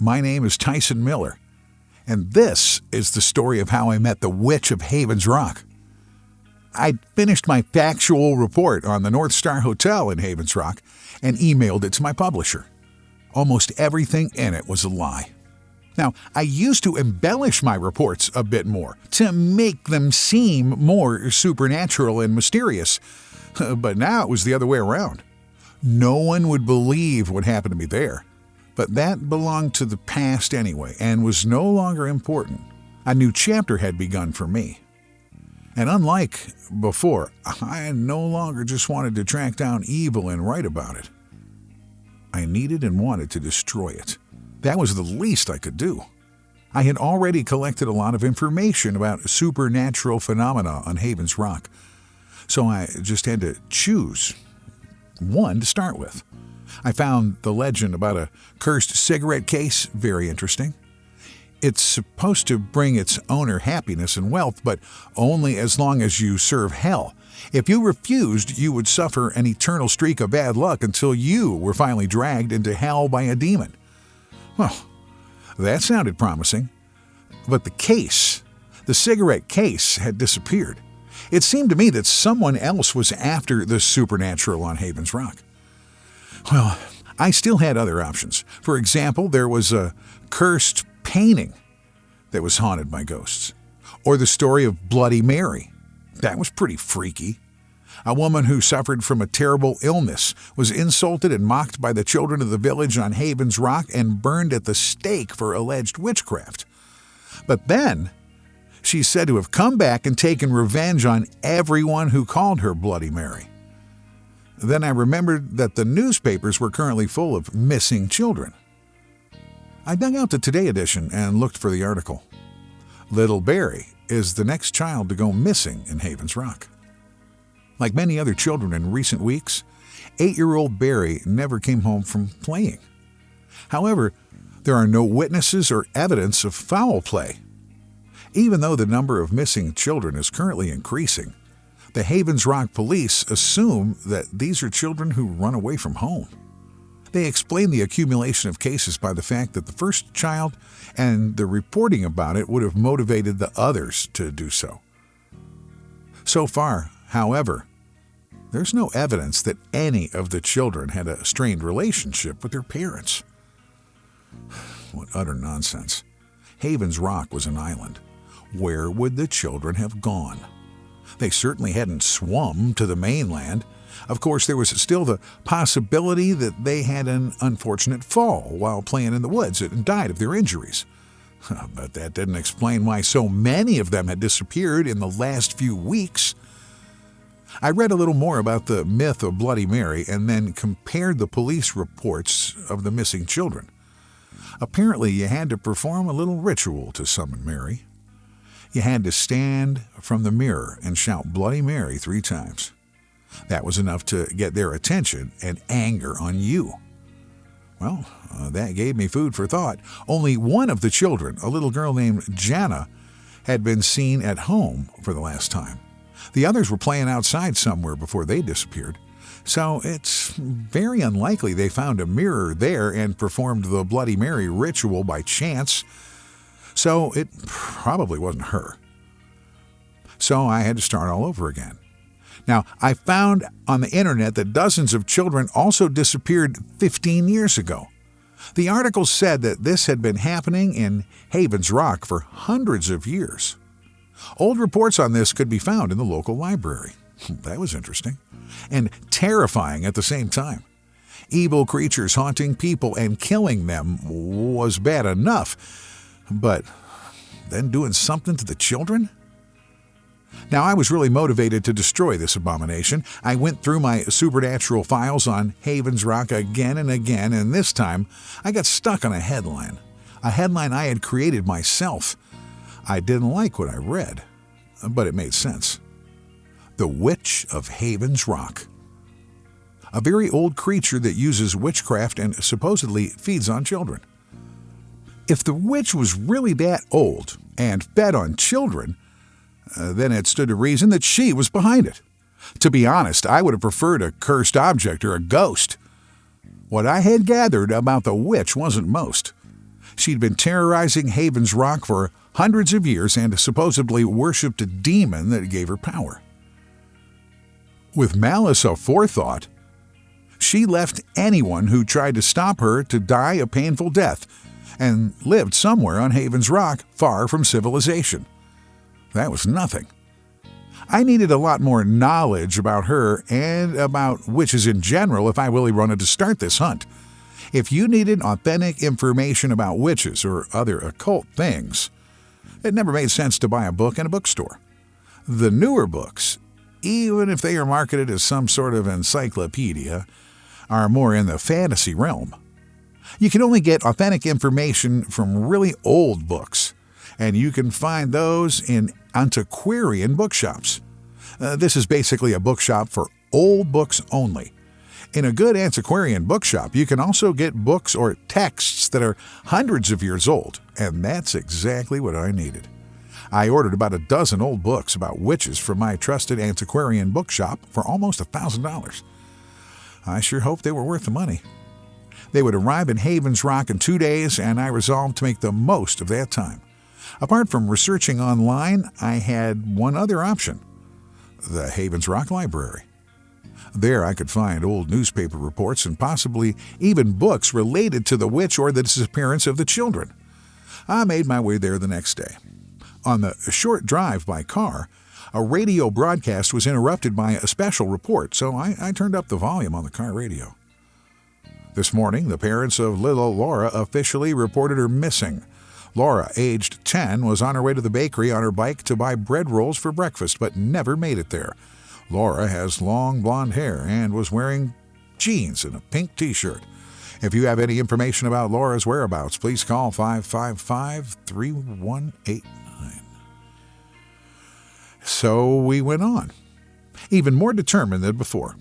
My name is Tyson Miller, and this is the story of how I met the Witch of Havens Rock. I'd finished my factual report on the North Star Hotel in Havens Rock and emailed it to my publisher. Almost everything in it was a lie. Now, I used to embellish my reports a bit more to make them seem more supernatural and mysterious, but now it was the other way around. No one would believe what happened to me there, but that belonged to the past anyway and was no longer important. A new chapter had begun for me. And unlike before, I no longer just wanted to track down evil and write about it. I needed and wanted to destroy it. That was the least I could do. I had already collected a lot of information about supernatural phenomena on Havens Rock, so I just had to choose one to start with. I found the legend about a cursed cigarette case very interesting. It's supposed to bring its owner happiness and wealth, but only as long as you serve hell. If you refused, you would suffer an eternal streak of bad luck until you were finally dragged into hell by a demon. Well, that sounded promising. But the cigarette case had disappeared. It seemed to me that someone else was after the supernatural on Havens Rock. Well, I still had other options. For example, there was a cursed painting that was haunted by ghosts, or the story of Bloody Mary. That was pretty freaky. A woman who suffered from a terrible illness was insulted and mocked by the children of the village on Havens Rock and burned at the stake for alleged witchcraft. But then, she's said to have come back and taken revenge on everyone who called her Bloody Mary. Then I remembered that the newspapers were currently full of missing children. I dug out the Today edition and looked for the article. Little Barry is the next child to go missing in Havens Rock. Like many other children in recent weeks, 8-year-old Barry never came home from playing. However, there are no witnesses or evidence of foul play. Even though the number of missing children is currently increasing, the Havens Rock police assume that these are children who run away from home. They explain the accumulation of cases by the fact that the first child and the reporting about it would have motivated the others to do so. So far, however, there's no evidence that any of the children had a strained relationship with their parents. What utter nonsense. Havens Rock was an island. Where would the children have gone? They certainly hadn't swum to the mainland. Of course, there was still the possibility that they had an unfortunate fall while playing in the woods and died of their injuries. But that didn't explain why so many of them had disappeared in the last few weeks. I read a little more about the myth of Bloody Mary and then compared the police reports of the missing children. Apparently, you had to perform a little ritual to summon Mary. You had to stand from the mirror and shout Bloody Mary 3 times. That was enough to get their attention and anger on you. Well, that gave me food for thought. Only one of the children, a little girl named Jana, had been seen at home for the last time. The others were playing outside somewhere before they disappeared. So it's very unlikely they found a mirror there and performed the Bloody Mary ritual by chance. So it probably wasn't her. So I had to start all over again. Now, I found on the internet that dozens of children also disappeared 15 years ago. The article said that this had been happening in Havens Rock for hundreds of years. Old reports on this could be found in the local library. That was interesting. And terrifying at the same time. Evil creatures haunting people and killing them was bad enough. But then doing something to the children? Now, I was really motivated to destroy this abomination. I went through my supernatural files on Havens Rock again and again, and this time I got stuck on a headline I had created myself. I didn't like what I read, but it made sense. The Witch of Havens Rock. A very old creature that uses witchcraft and supposedly feeds on children. If the witch was really that old and fed on children, then it stood to reason that she was behind it. To be honest, I would have preferred a cursed object or a ghost. What I had gathered about the witch wasn't most. She'd been terrorizing Havens Rock for hundreds of years and supposedly worshipped a demon that gave her power. With malice aforethought, she left anyone who tried to stop her to die a painful death and lived somewhere on Havens Rock, far from civilization. That was nothing. I needed a lot more knowledge about her and about witches in general if I really wanted to start this hunt. If you needed authentic information about witches or other occult things, it never made sense to buy a book in a bookstore. The newer books, even if they are marketed as some sort of encyclopedia, are more in the fantasy realm. You can only get authentic information from really old books, and you can find those in antiquarian bookshops. This is basically a bookshop for old books only. In a good antiquarian bookshop, you can also get books or texts that are hundreds of years old, and that's exactly what I needed. I ordered about a dozen old books about witches from my trusted antiquarian bookshop for almost $1,000. I sure hoped they were worth the money. They would arrive in Havens Rock in 2 days, and I resolved to make the most of that time. Apart from researching online, I had one other option: the Havens Rock Library. There I could find old newspaper reports and possibly even books related to the witch or the disappearance of the children. I made my way there the next day. On the short drive by car, a radio broadcast was interrupted by a special report, so I turned up the volume on the car radio. This morning, the parents of little Laura officially reported her missing. Laura, aged 10, was on her way to the bakery on her bike to buy bread rolls for breakfast, but never made it there. Laura has long blonde hair and was wearing jeans and a pink t-shirt. If you have any information about Laura's whereabouts, please call 555-3189. So we went on, even more determined than before.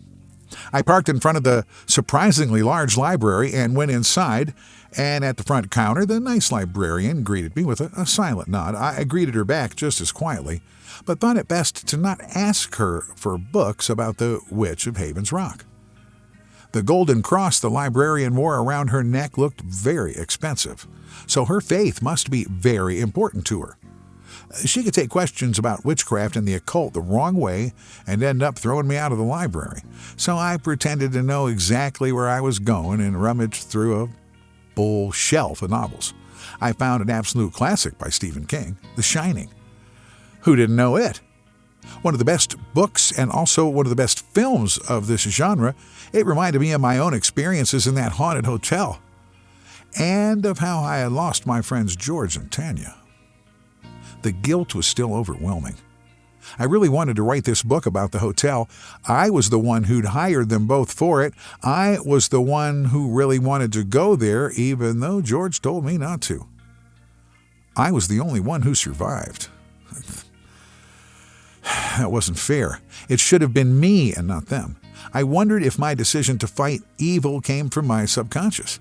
I parked in front of the surprisingly large library and went inside, and at the front counter, the nice librarian greeted me with a silent nod. I greeted her back just as quietly, but thought it best to not ask her for books about the Witch of Havens Rock. The golden cross the librarian wore around her neck looked very expensive, so her faith must be very important to her. She could take questions about witchcraft and the occult the wrong way and end up throwing me out of the library, so I pretended to know exactly where I was going and rummaged through a full shelf of novels. I found an absolute classic by Stephen King, The Shining. Who didn't know it? One of the best books and also one of the best films of this genre. It reminded me of my own experiences in that haunted hotel and of how I had lost my friends George and Tanya. The guilt was still overwhelming. I really wanted to write this book about the hotel. I was the one who'd hired them both for it. I was the one who really wanted to go there, even though George told me not to. I was the only one who survived. That wasn't fair. It should have been me and not them. I wondered if my decision to fight evil came from my subconscious.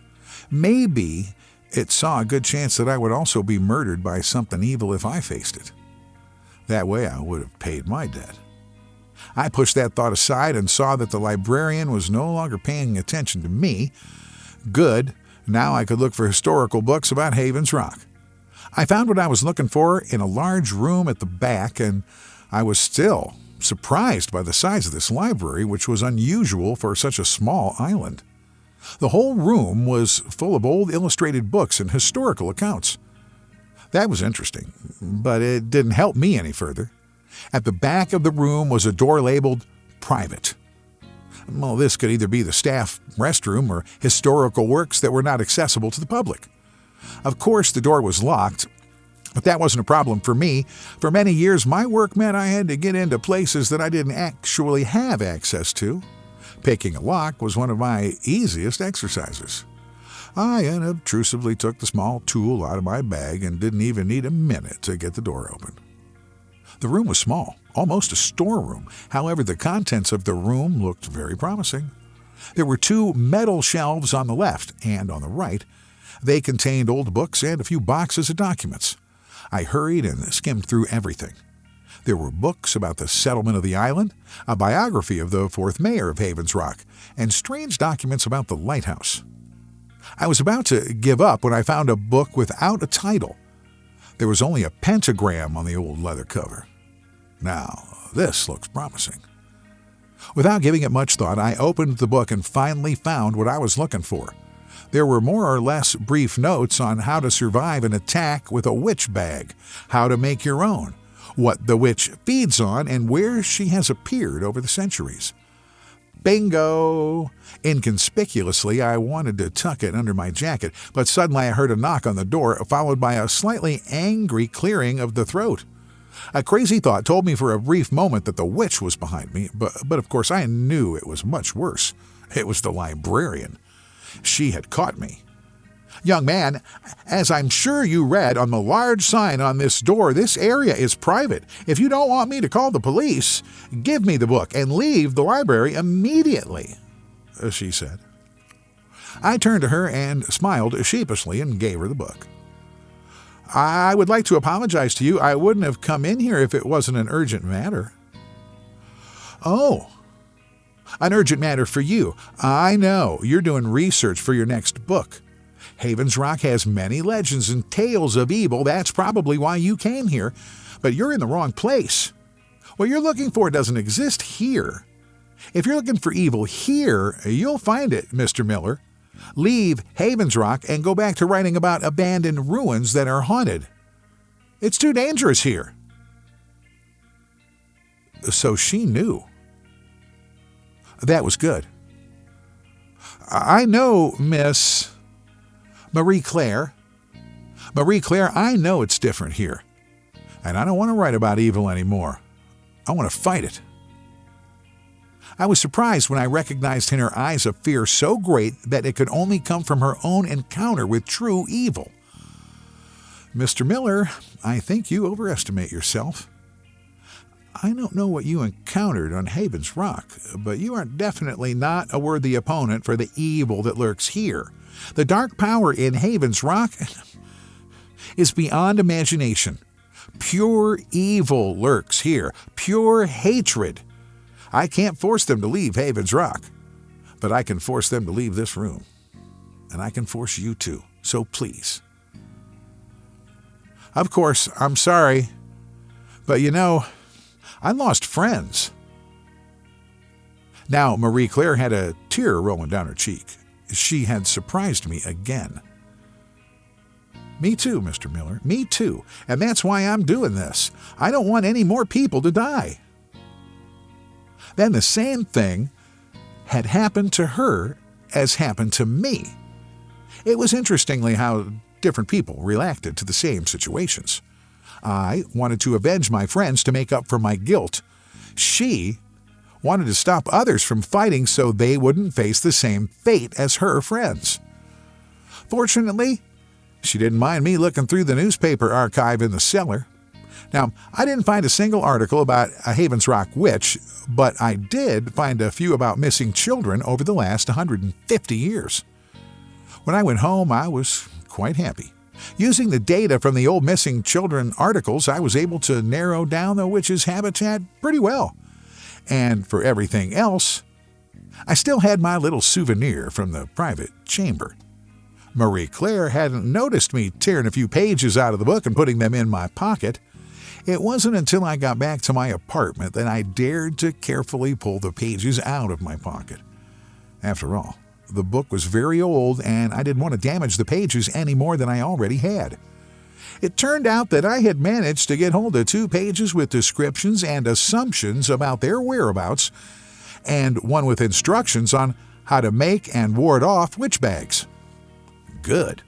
Maybe it saw a good chance that I would also be murdered by something evil if I faced it. That way I would have paid my debt. I pushed that thought aside and saw that the librarian was no longer paying attention to me. Good, now I could look for historical books about Havens Rock. I found what I was looking for in a large room at the back, and I was still surprised by the size of this library, which was unusual for such a small island. The whole room was full of old illustrated books and historical accounts. That was interesting, but it didn't help me any further. At the back of the room was a door labeled Private. Well, this could either be the staff restroom or historical works that were not accessible to the public. Of course, the door was locked, but that wasn't a problem for me. For many years, my work meant I had to get into places that I didn't actually have access to. Picking a lock was one of my easiest exercises. I unobtrusively took the small tool out of my bag and didn't even need a minute to get the door open. The room was small, almost a storeroom. However, the contents of the room looked very promising. There were 2 metal shelves on the left and on the right. They contained old books and a few boxes of documents. I hurried and skimmed through everything. There were books about the settlement of the island, a biography of the 4th mayor of Havens Rock, and strange documents about the lighthouse. I was about to give up when I found a book without a title. There was only a pentagram on the old leather cover. Now, this looks promising. Without giving it much thought, I opened the book and finally found what I was looking for. There were more or less brief notes on how to survive an attack with a witch bag, how to make your own, what the witch feeds on, and where she has appeared over the centuries. Bingo! Inconspicuously, I wanted to tuck it under my jacket, but suddenly I heard a knock on the door, followed by a slightly angry clearing of the throat. A crazy thought told me for a brief moment that the witch was behind me, but of course I knew it was much worse. It was the librarian. She had caught me. "Young man, as I'm sure you read on the large sign on this door, this area is private. If you don't want me to call the police, give me the book and leave the library immediately," she said. I turned to her and smiled sheepishly and gave her the book. "I would like to apologize to you. I wouldn't have come in here if it wasn't an urgent matter." "Oh, an urgent matter for you. I know. You're doing research for your next book. Havens Rock has many legends and tales of evil. That's probably why you came here. But you're in the wrong place. What you're looking for doesn't exist here. If you're looking for evil here, you'll find it, Mr. Miller. Leave Havens Rock and go back to writing about abandoned ruins that are haunted. It's too dangerous here." So she knew. That was good. "I know, Miss Marie Claire. Marie Claire, I know it's different here. And I don't want to write about evil anymore. I want to fight it." I was surprised when I recognized in her eyes a fear so great that it could only come from her own encounter with true evil. "Mr. Miller, I think you overestimate yourself. I don't know what you encountered on Havens Rock, but you are definitely not a worthy opponent for the evil that lurks here. The dark power in Havens Rock is beyond imagination. Pure evil lurks here, pure hatred. I can't force them to leave Havens Rock, but I can force them to leave this room. And I can force you to, so please." "Of course, I'm sorry, but I lost friends." Now Marie Claire had a tear rolling down her cheek. She had surprised me again. "Me too, Mr. Miller, me too. And that's why I'm doing this. I don't want any more people to die." Then the same thing had happened to her as happened to me. It was interestingly how different people reacted to the same situations. I wanted to avenge my friends to make up for my guilt. She wanted to stop others from fighting so they wouldn't face the same fate as her friends. Fortunately, she didn't mind me looking through the newspaper archive in the cellar. Now, I didn't find a single article about a Havens Rock witch, but I did find a few about missing children over the last 150 years. When I went home, I was quite happy. Using the data from the old missing children articles, I was able to narrow down the witch's habitat pretty well. And for everything else, I still had my little souvenir from the private chamber. Marie Claire hadn't noticed me tearing a few pages out of the book and putting them in my pocket. It wasn't until I got back to my apartment that I dared to carefully pull the pages out of my pocket. After all, the book was very old, and I didn't want to damage the pages any more than I already had. It turned out that I had managed to get hold of 2 pages with descriptions and assumptions about their whereabouts, and one with instructions on how to make and ward off witch bags. Good.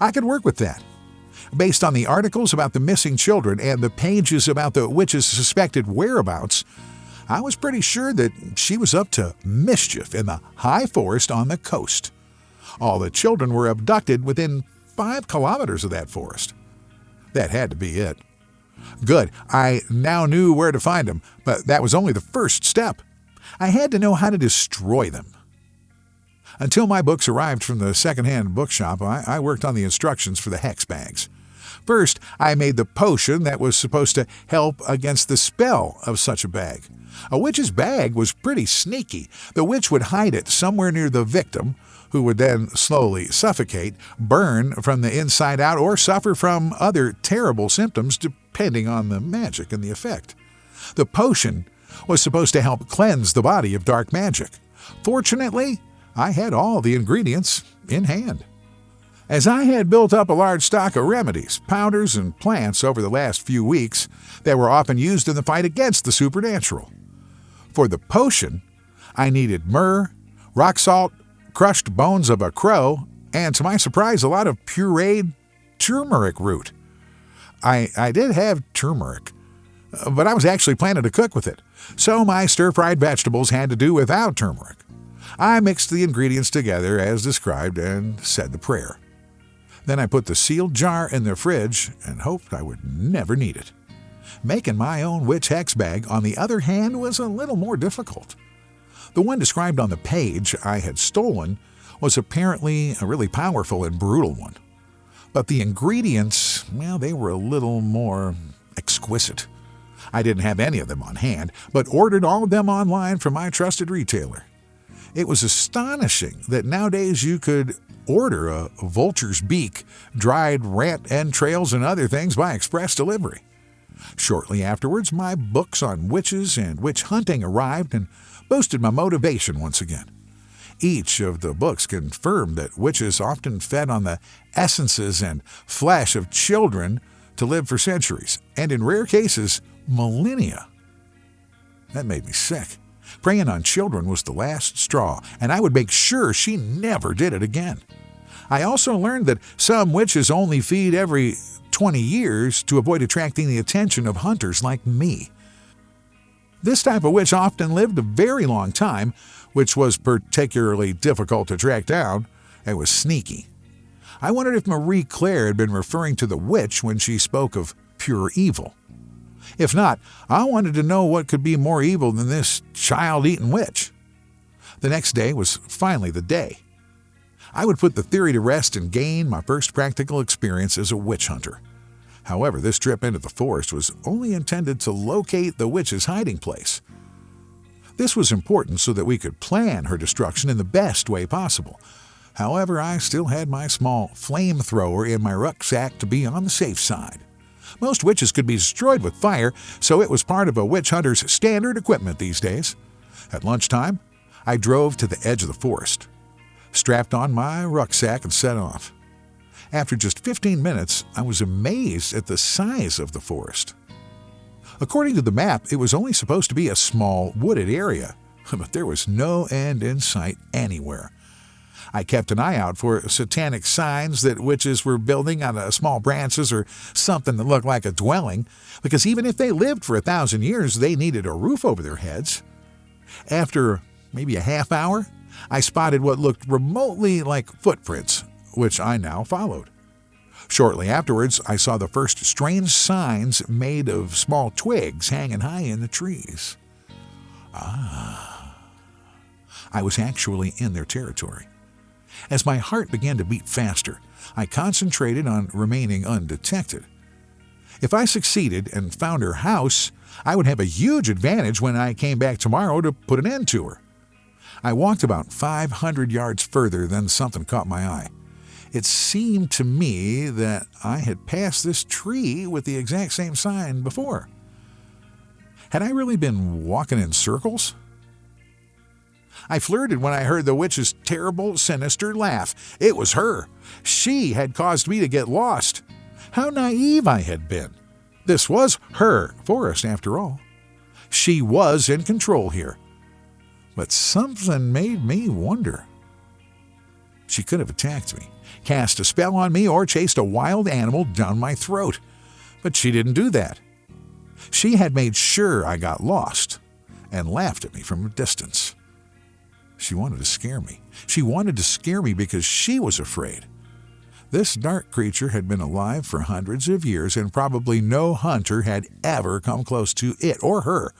I could work with that. Based on the articles about the missing children and the pages about the witch's suspected whereabouts, I was pretty sure that she was up to mischief in the high forest on the coast. All the children were abducted within 5 kilometers of that forest. That had to be it. Good. I now knew where to find them, but that was only the first step. I had to know how to destroy them. Until my books arrived from the second-hand bookshop, I worked on the instructions for the hex bags. First, I made the potion that was supposed to help against the spell of such a bag. A witch's bag was pretty sneaky. The witch would hide it somewhere near the victim, who would then slowly suffocate, burn from the inside out, or suffer from other terrible symptoms depending on the magic and the effect. The potion was supposed to help cleanse the body of dark magic. Fortunately, I had all the ingredients in hand. As I had built up a large stock of remedies, powders, and plants over the last few weeks that were often used in the fight against the supernatural. For the potion, I needed myrrh, rock salt, crushed bones of a crow, and to my surprise, a lot of pureed turmeric root. I did have turmeric, but I was actually planning to cook with it, so my stir-fried vegetables had to do without turmeric. I mixed the ingredients together as described and said the prayer. Then I put the sealed jar in the fridge and hoped I would never need it. Making my own witch hex bag, on the other hand, was a little more difficult. The one described on the page I had stolen was apparently a really powerful and brutal one. But the ingredients, well, they were a little more exquisite. I didn't have any of them on hand, but ordered all of them online from my trusted retailer. It was astonishing that nowadays you could order a vulture's beak, dried rat entrails, and other things by express delivery. Shortly afterwards, my books on witches and witch hunting arrived and boosted my motivation once again. Each of the books confirmed that witches often fed on the essences and flesh of children to live for centuries, and in rare cases, millennia. That made me sick. Preying on children was the last straw, and I would make sure she never did it again. I also learned that some witches only feed every 20 years to avoid attracting the attention of hunters like me. This type of witch often lived a very long time, which was particularly difficult to track down and was sneaky. I wondered if Marie Claire had been referring to the witch when she spoke of pure evil. If not, I wanted to know what could be more evil than this child-eating witch. The next day was finally the day. I would put the theory to rest and gain my first practical experience as a witch hunter. However, this trip into the forest was only intended to locate the witch's hiding place. This was important so that we could plan her destruction in the best way possible. However, I still had my small flamethrower in my rucksack to be on the safe side. Most witches could be destroyed with fire, so it was part of a witch hunter's standard equipment these days. At lunchtime, I drove to the edge of the forest, strapped on my rucksack, and set off. After just 15 minutes, I was amazed at the size of the forest. According to the map, it was only supposed to be a small wooded area, but there was no end in sight anywhere. I kept an eye out for satanic signs that witches were building on small branches or something that looked like a dwelling, because even if they lived for 1,000 years, they needed a roof over their heads. After maybe a half hour, I spotted what looked remotely like footprints, which I now followed. Shortly afterwards, I saw the first strange signs made of small twigs hanging high in the trees. I was actually in their territory. As my heart began to beat faster, I concentrated on remaining undetected. If I succeeded and found her house, I would have a huge advantage when I came back tomorrow to put an end to her. I walked about 500 yards further, then something caught my eye. It seemed to me that I had passed this tree with the exact same sign before. Had I really been walking in circles? I flirted when I heard the witch's terrible, sinister laugh. It was her. She had caused me to get lost. How naive I had been. This was her forest, after all. She was in control here. But something made me wonder. She could have attacked me, cast a spell on me, or chased a wild animal down my throat. But she didn't do that. She had made sure I got lost and laughed at me from a distance. She wanted to scare me. She wanted to scare me because she was afraid. This dark creature had been alive for hundreds of years, and probably no hunter had ever come close to it or her.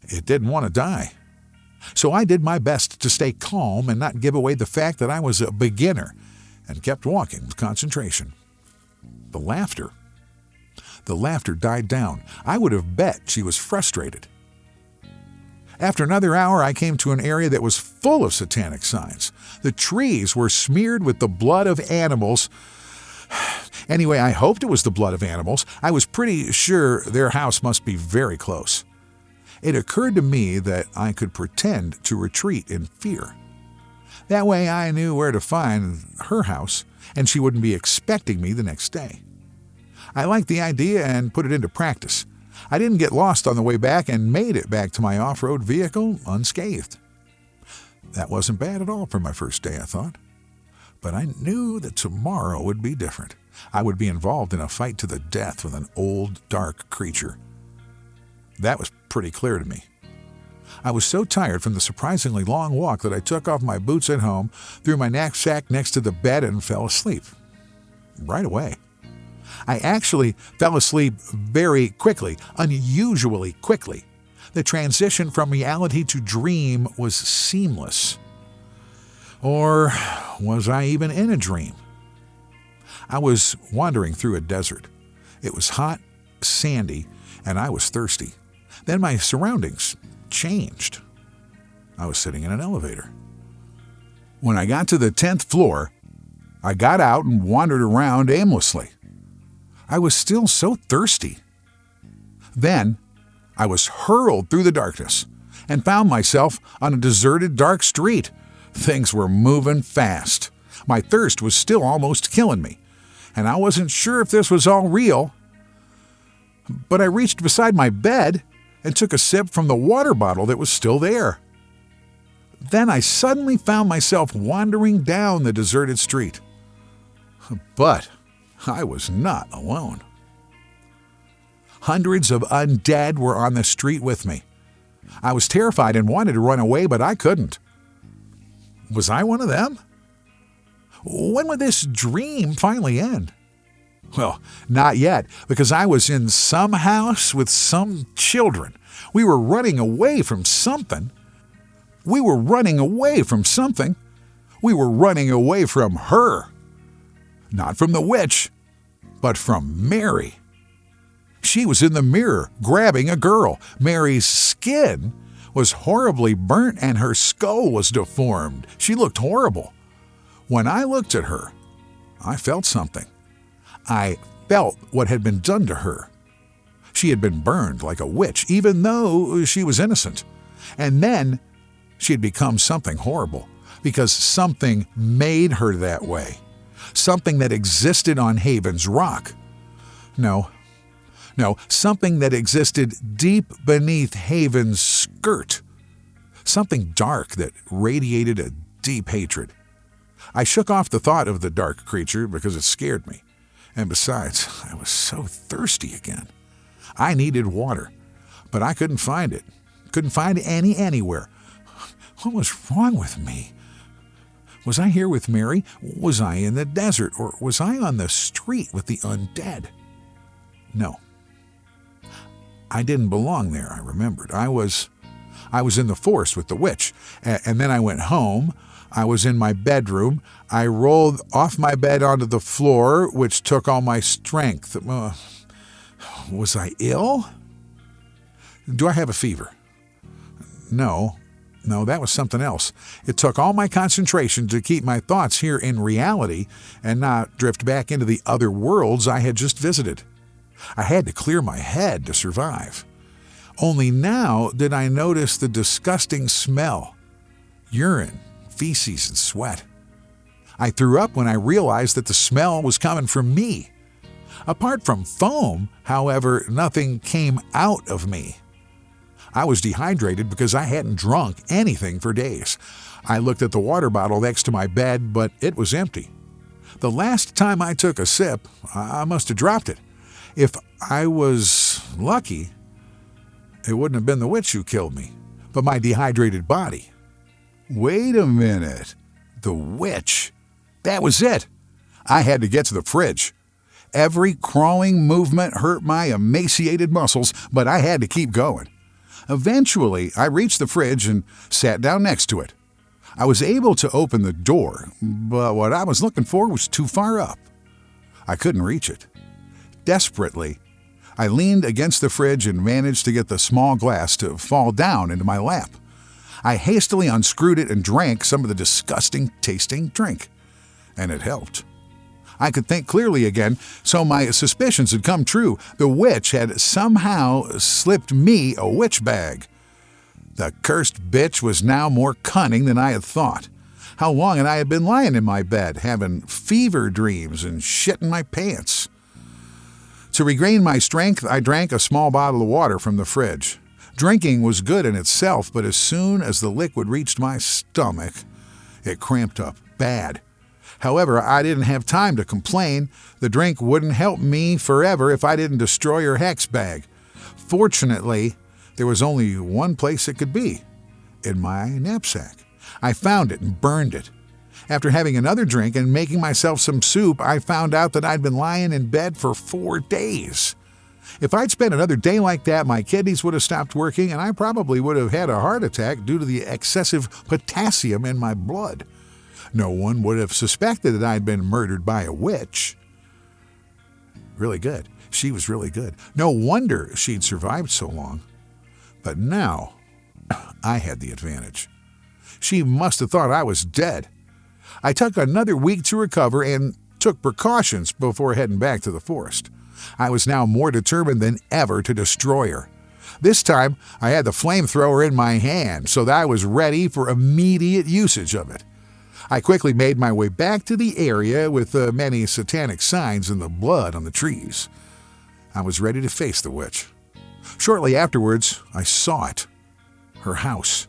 It didn't want to die. So I did my best to stay calm and not give away the fact that I was a beginner, and kept walking with concentration. The laughter died down. I would have bet she was frustrated. After another hour, I came to an area that was full of satanic signs. The trees were smeared with the blood of animals. Anyway, I hoped it was the blood of animals. I was pretty sure their house must be very close. It occurred to me that I could pretend to retreat in fear. That way I knew where to find her house, and she wouldn't be expecting me the next day. I liked the idea and put it into practice. I didn't get lost on the way back and made it back to my off-road vehicle unscathed. That wasn't bad at all for my first day, I thought. But I knew that tomorrow would be different. I would be involved in a fight to the death with an old, dark creature. That was pretty clear to me. I was so tired from the surprisingly long walk that I took off my boots at home, threw my knapsack next to the bed, and fell asleep. Right away. I actually fell asleep very quickly, unusually quickly. The transition from reality to dream was seamless. Or was I even in a dream? I was wandering through a desert. It was hot, sandy, and I was thirsty. Then my surroundings changed. I was sitting in an elevator. When I got to the 10th floor, I got out and wandered around aimlessly. I was still so thirsty. Then I was hurled through the darkness and found myself on a deserted, dark street. Things were moving fast. My thirst was still almost killing me, and I wasn't sure if this was all real. But I reached beside my bed and took a sip from the water bottle that was still there. Then I suddenly found myself wandering down the deserted street. But I was not alone. Hundreds of undead were on the street with me. I was terrified and wanted to run away, but I couldn't. Was I one of them? When would this dream finally end? Well, not yet, because I was in some house with some children. We were running away from something. We were running away from something. We were running away from her. Not from the witch, but from Mary. She was in the mirror, grabbing a girl. Mary's skin was horribly burnt and her skull was deformed. She looked horrible. When I looked at her, I felt something. I felt what had been done to her. She had been burned like a witch, even though she was innocent. And then she had become something horrible, because something made her that way. Something that existed on Haven's Rock. No, something that existed deep beneath Haven's skirt. Something dark that radiated a deep hatred. I shook off the thought of the dark creature because it scared me. And besides, I was so thirsty again. I needed water, but I couldn't find it. Couldn't find any anywhere. What was wrong with me? Was I here with Mary? Was I in the desert? Or was I on the street with the undead? No. I didn't belong there, I remembered. I was in the forest with the witch, and then I went home. I was in my bedroom. I rolled off my bed onto the floor, which took all my strength. Was I ill? Do I have a fever? No, that was something else. It took all my concentration to keep my thoughts here in reality and not drift back into the other worlds I had just visited. I had to clear my head to survive. Only now did I notice the disgusting smell. Urine, feces, and sweat. I threw up when I realized that the smell was coming from me. Apart from foam, however, nothing came out of me. I was dehydrated because I hadn't drunk anything for days. I looked at the water bottle next to my bed, but it was empty. The last time I took a sip, I must have dropped it. If I was lucky, it wouldn't have been the witch who killed me, but my dehydrated body. Wait a minute. The witch. That was it. I had to get to the fridge. Every crawling movement hurt my emaciated muscles, but I had to keep going. Eventually, I reached the fridge and sat down next to it. I was able to open the door, but what I was looking for was too far up. I couldn't reach it. Desperately, I leaned against the fridge and managed to get the small glass to fall down into my lap. I hastily unscrewed it and drank some of the disgusting-tasting drink. And it helped. I could think clearly again, so my suspicions had come true. The witch had somehow slipped me a witch bag. The cursed bitch was now more cunning than I had thought. How long had I been lying in my bed, having fever dreams and shitting my pants? To regain my strength, I drank a small bottle of water from the fridge. Drinking was good in itself, but as soon as the liquid reached my stomach, it cramped up bad. However, I didn't have time to complain. The drink wouldn't help me forever if I didn't destroy her hex bag. Fortunately, there was only one place it could be, in my knapsack. I found it and burned it. After having another drink and making myself some soup, I found out that I'd been lying in bed for 4 days. If I'd spent another day like that, my kidneys would have stopped working and I probably would have had a heart attack due to the excessive potassium in my blood. No one would have suspected that I'd been murdered by a witch. Really good. She was really good. No wonder she'd survived so long. But now, I had the advantage. She must have thought I was dead. I took another week to recover and took precautions before heading back to the forest. I was now more determined than ever to destroy her. This time, I had the flamethrower in my hand, so that I was ready for immediate usage of it. I quickly made my way back to the area with the many satanic signs and the blood on the trees. I was ready to face the witch. Shortly afterwards, I saw it. Her house.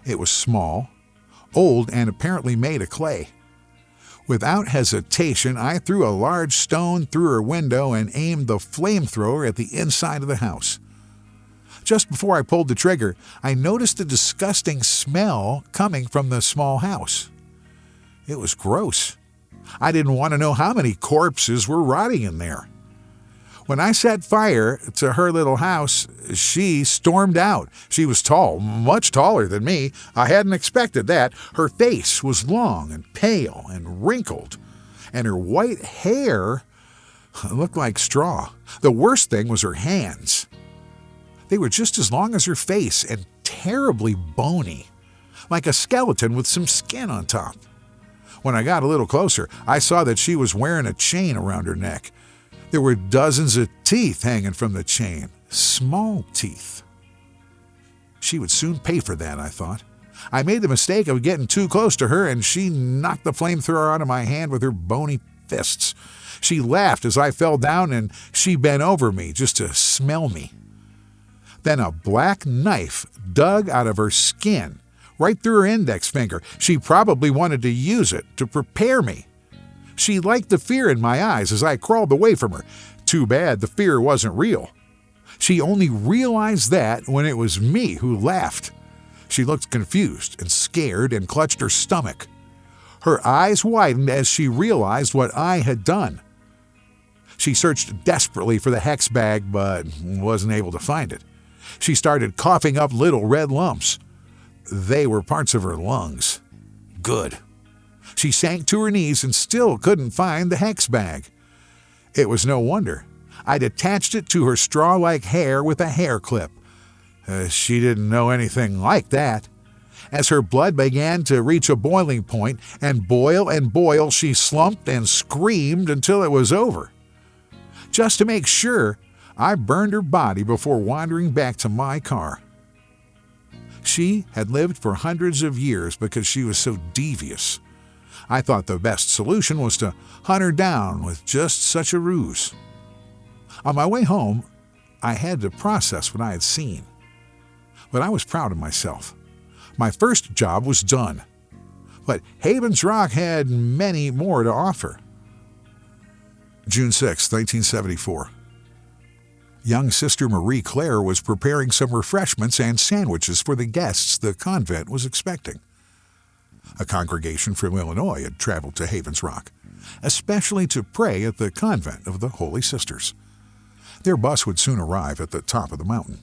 It was small, old, and apparently made of clay. Without hesitation, I threw a large stone through her window and aimed the flamethrower at the inside of the house. Just before I pulled the trigger, I noticed a disgusting smell coming from the small house. It was gross. I didn't want to know how many corpses were rotting in there. When I set fire to her little house, she stormed out. She was tall, much taller than me. I hadn't expected that. Her face was long and pale and wrinkled, and her white hair looked like straw. The worst thing was her hands. They were just as long as her face and terribly bony, like a skeleton with some skin on top. When I got a little closer, I saw that she was wearing a chain around her neck. There were dozens of teeth hanging from the chain, small teeth. She would soon pay for that, I thought. I made the mistake of getting too close to her, and she knocked the flamethrower out of my hand with her bony fists. She laughed as I fell down, and she bent over me just to smell me. Then a black knife dug out of her skin, right through her index finger. She probably wanted to use it to prepare me. She liked the fear in my eyes as I crawled away from her. Too bad the fear wasn't real. She only realized that when it was me who laughed. She looked confused and scared and clutched her stomach. Her eyes widened as she realized what I had done. She searched desperately for the hex bag, but wasn't able to find it. She started coughing up little red lumps. They were parts of her lungs. Good. She sank to her knees and still couldn't find the hex bag. It was no wonder. I'd attached it to her straw-like hair with a hair clip. She didn't know anything like that. As her blood began to reach a boiling point and boil, she slumped and screamed until it was over. Just to make sure, I burned her body before wandering back to my car. She had lived for hundreds of years because she was so devious. I thought the best solution was to hunt her down with just such a ruse. On my way home, I had to process what I had seen. But I was proud of myself. My first job was done. But Havens Rock had many more to offer. June 6, 1974. Young Sister Marie Claire was preparing some refreshments and sandwiches for the guests the convent was expecting. A congregation from Illinois had traveled to Havens Rock, especially to pray at the convent of the Holy Sisters. Their bus would soon arrive at the top of the mountain.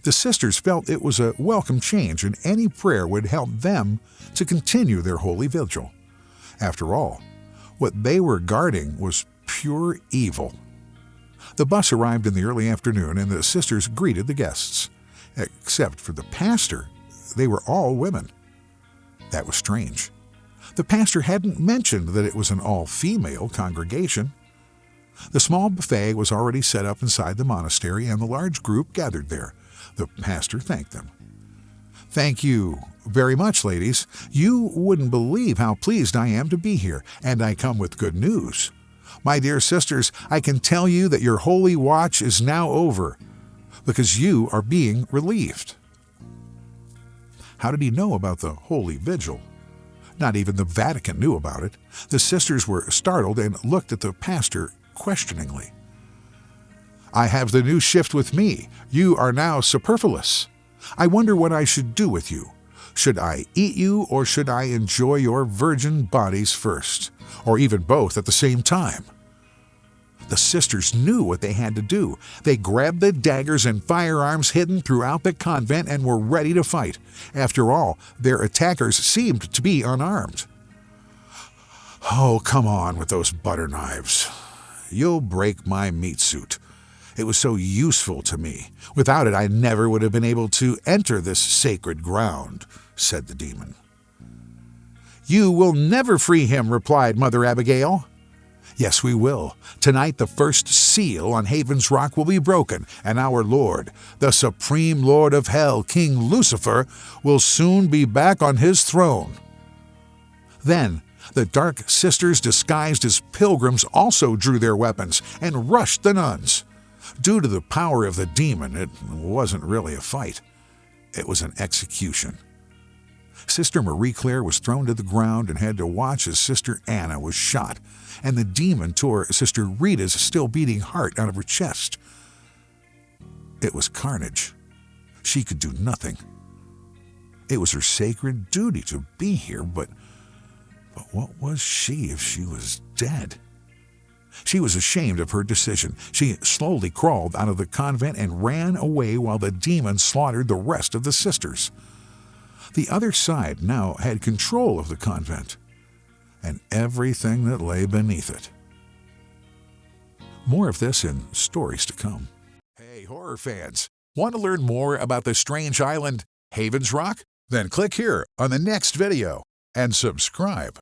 The sisters felt it was a welcome change, and any prayer would help them to continue their holy vigil. After all, what they were guarding was pure evil. The bus arrived in the early afternoon, and the sisters greeted the guests. Except for the pastor, they were all women. That was strange. The pastor hadn't mentioned that it was an all-female congregation. The small buffet was already set up inside the monastery, and the large group gathered there. The pastor thanked them. "Thank you very much, ladies. You wouldn't believe how pleased I am to be here, and I come with good news. My dear sisters, I can tell you that your holy watch is now over, because you are being relieved." How did he know about the holy vigil? Not even the Vatican knew about it. The sisters were startled and looked at the pastor questioningly. "I have the new shift with me. You are now superfluous. I wonder what I should do with you. Should I eat you, or should I enjoy your virgin bodies first? Or even both at the same time?" The sisters knew what they had to do. They grabbed the daggers and firearms hidden throughout the convent and were ready to fight. After all, their attackers seemed to be unarmed. "Oh, come on with those butter knives. You'll break my meat suit. It was so useful to me. Without it, I never would have been able to enter this sacred ground," said the demon. "You will never free him," replied Mother Abigail. "Yes, we will. Tonight the first seal on Haven's Rock will be broken, and our Lord, the Supreme Lord of Hell, King Lucifer, will soon be back on his throne." Then the dark sisters, disguised as pilgrims, also drew their weapons and rushed the nuns. Due to the power of the demon, it wasn't really a fight. It was an execution. Sister Marie Claire was thrown to the ground and had to watch as Sister Anna was shot, and the demon tore Sister Rita's still beating heart out of her chest. It was carnage. She could do nothing. It was her sacred duty to be here, but what was she if she was dead? She was ashamed of her decision. She slowly crawled out of the convent and ran away while the demon slaughtered the rest of the sisters. The other side now had control of the convent and everything that lay beneath it. More of this in stories to come. Hey, horror fans, want to learn more about the strange island, Haven's Rock? Then click here on the next video and subscribe.